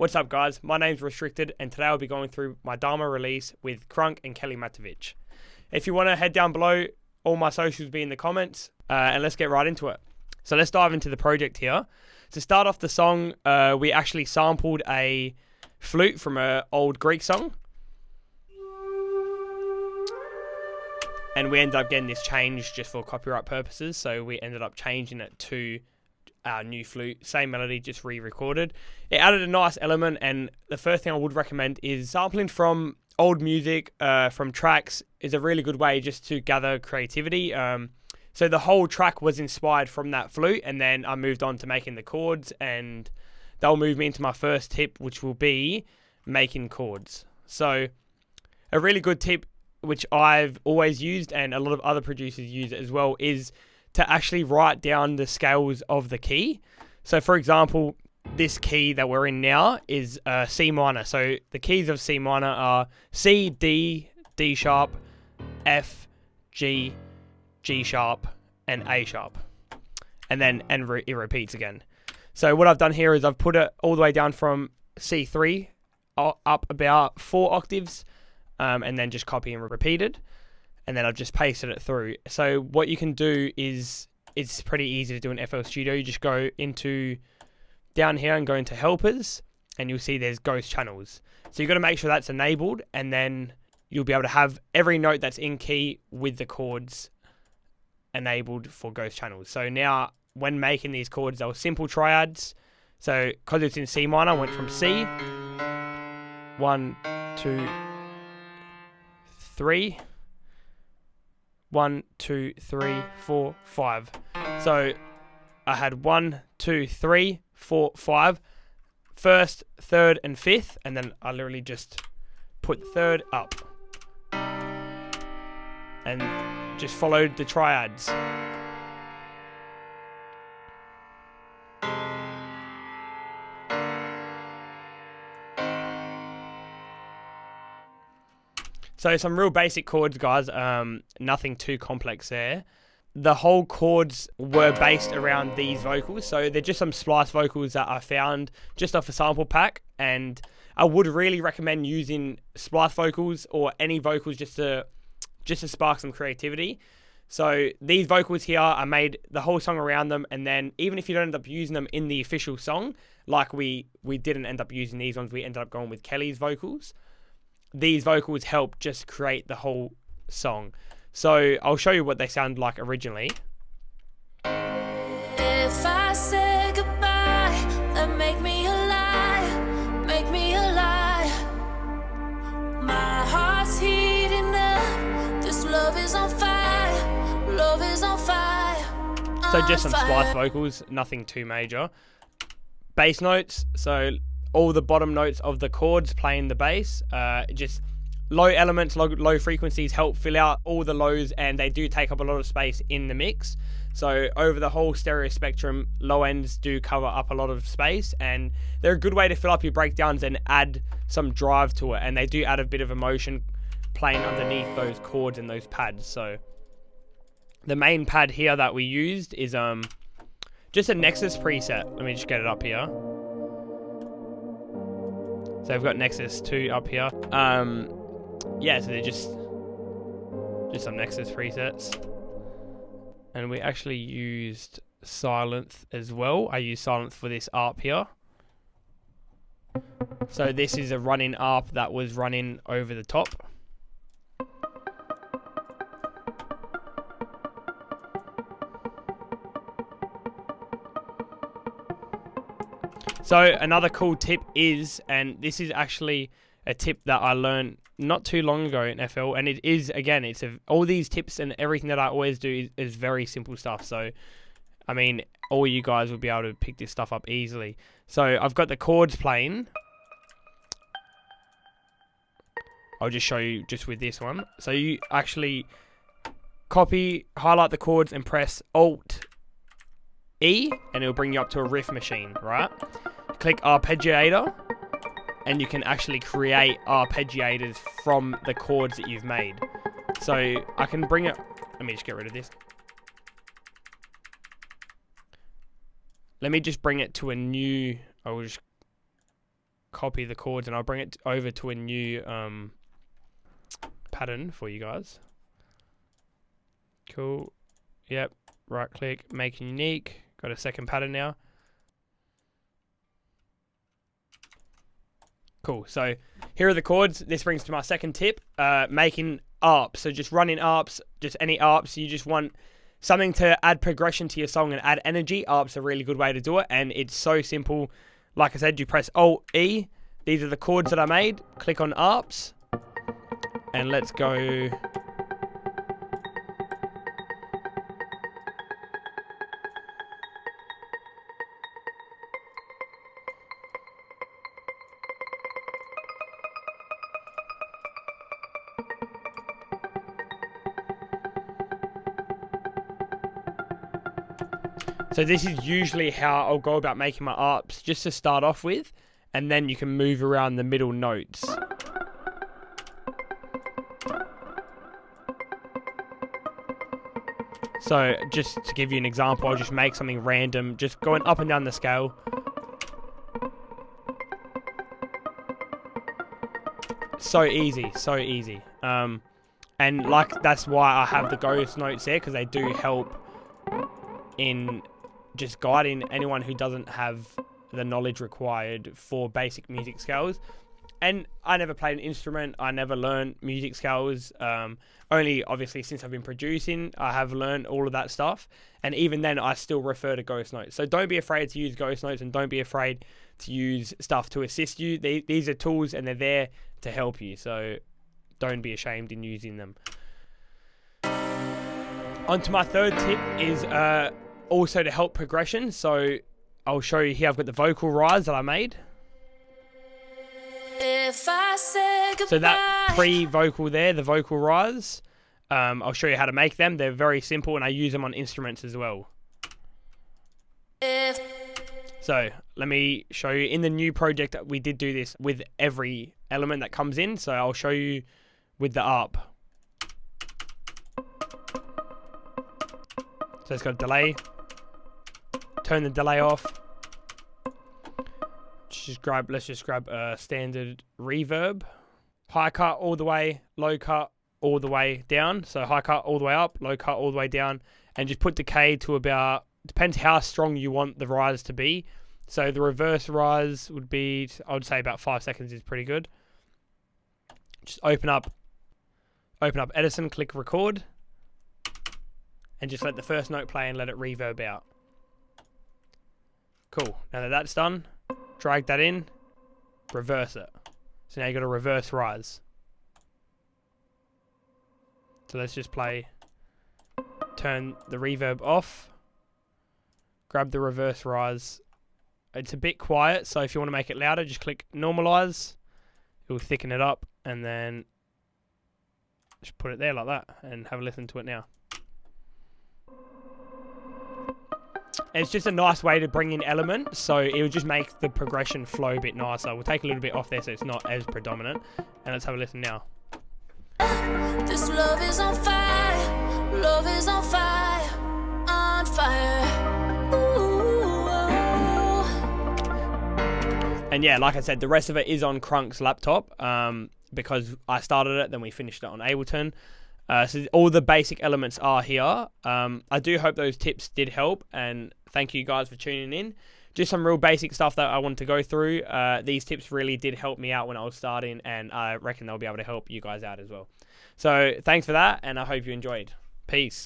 What's up guys, my name's Restricted and today I'll be going through my Dharma release with Crunk and Kelly Matovic. If you want to head down below, all my socials will be in the comments and let's get right into it. So let's dive into the project here. To start off the song, we actually sampled a flute from an old Greek song. And we ended up getting this changed just for copyright purposes, so we ended up changing it to our new flute, same melody, just re-recorded. It added a nice element, and the first thing I would recommend is sampling from old music, from tracks, is a really good way just to gather creativity. So the whole track was inspired from that flute, and then I moved on to making the chords, and they'll move me into my first tip, which will be making chords. So a really good tip, which I've always used and a lot of other producers use it as well, is to actually write down the scales of the key. So for example, this key that we're in now is C minor. So the keys of C minor are C, D, D sharp, F, G, G sharp, and A sharp. And then it repeats again. So what I've done here is I've put it all the way down from C3 up about 4 octaves, and then just copy and repeat it. And then I've just pasted it through. So what you can do is, it's pretty easy to do in FL Studio. You just go into down here and go into helpers, and you'll see there's ghost channels. So you've got to make sure that's enabled, and then you'll be able to have every note that's in key with the chords enabled for ghost channels. So now when making these chords, they were simple triads. So because it's in C minor, I went from C, 1, 2, 3, 1, 2, 3, 4, 5. So I had 1, 2, 3, 4, 5, first, third, and fifth, and then I literally just put third up and just followed the triads. So some real basic chords, guys, nothing too complex there. The whole chords were based around these vocals, so they're just some splice vocals that I found just off a sample pack, and I would really recommend using splice vocals or any vocals just to spark some creativity. So these vocals here, I made the whole song around them, and then even if you don't end up using them in the official song, like we didn't end up using these ones, we ended up going with Kelly's vocals. These vocals help just create the whole song. So I'll show you what they sound like originally. If I say goodbye, then make me a lie, make me a lie. My heart's heating up, this love is on fire, love is on fire. So just some splice vocals, nothing too major. Bass notes, so all the bottom notes of the chords playing the bass, just low elements, low frequencies help fill out all the lows, and they do take up a lot of space in the mix. So over the whole stereo spectrum, low ends do cover up a lot of space, and they're a good way to fill up your breakdowns and add some drive to it, and they do add a bit of emotion playing underneath those chords and those pads. So the main pad here that we used is just a Nexus preset. Let me just get it up here. So I've got Nexus 2 up here. Yeah, so they're just some Nexus presets. And we actually used Silence as well. I used Silence for this ARP here. So this is a running ARP that was running over the top. So another cool tip is, and this is actually a tip that I learned not too long ago in FL, and it is, again, all these tips and everything that I always do is very simple stuff. So, I mean, all you guys will be able to pick this stuff up easily. So I've got the chords playing. I'll just show you just with this one. So you actually copy, highlight the chords and press Alt-E, and it'll bring you up to a riff machine, right? Click Arpeggiator, and you can actually create arpeggiators from the chords that you've made. So I can bring it, let me just get rid of this. Let me just bring it to a new, I will just copy the chords and I'll bring it over to a new pattern for you guys. Cool. Yep. Right click, make unique. Got a second pattern now. Cool. So here are the chords. This brings to my second tip, making arps. So just running arps, just any arps. You just want something to add progression to your song and add energy. Arps are a really good way to do it, and it's so simple. Like I said, you press Alt-E. These are the chords that I made. Click on arps, and let's go. So this is usually how I'll go about making my arps, just to start off with, and then you can move around the middle notes. So just to give you an example, I'll just make something random, just going up and down the scale. So easy, so easy. And like that's why I have the ghost notes there, because they do help in just guiding anyone who doesn't have the knowledge required for basic music scales. And I never played an instrument. I never learned music scales. Only obviously since I've been producing, I have learned all of that stuff. And even then, I still refer to ghost notes. So don't be afraid to use ghost notes, and don't be afraid to use stuff to assist you. These are tools, and they're there to help you. So don't be ashamed in using them. On to my third tip is also to help progression. So I'll show you here. I've got the vocal rise that I made. If I say goodbye. So that pre-vocal there, the vocal rise, I'll show you how to make them. They're very simple, and I use them on instruments as well. So let me show you. In the new project, we did do this with every element that comes in. So I'll show you with the arp. So it's got a delay. Turn the delay off. Let's just grab a standard reverb. High cut all the way, low cut all the way down. So high cut all the way up, low cut all the way down, and just put decay to about, depends how strong you want the rise to be. So the reverse rise would be, I would say about 5 seconds is pretty good. Just open up Edison, click record, and just let the first note play and let it reverb out. Cool. Now that that's done, drag that in, reverse it. So now you've got a reverse rise. So let's just play, turn the reverb off, grab the reverse rise. It's a bit quiet, so if you want to make it louder, just click normalize. It will thicken it up, and then just put it there like that, and have a listen to it now. It's just a nice way to bring in elements, so it will just make the progression flow a bit nicer. We'll take a little bit off there so it's not as predominant. And let's have a listen now. This love is on fire. Love is on fire. On fire. Ooh. And yeah, like I said, the rest of it is on Crunk's laptop, because I started it, then we finished it on Ableton. So all the basic elements are here. I do hope those tips did help, and thank you guys for tuning in. Just some real basic stuff that I wanted to go through. These tips really did help me out when I was starting, and I reckon they'll be able to help you guys out as well. So thanks for that, and I hope you enjoyed. Peace.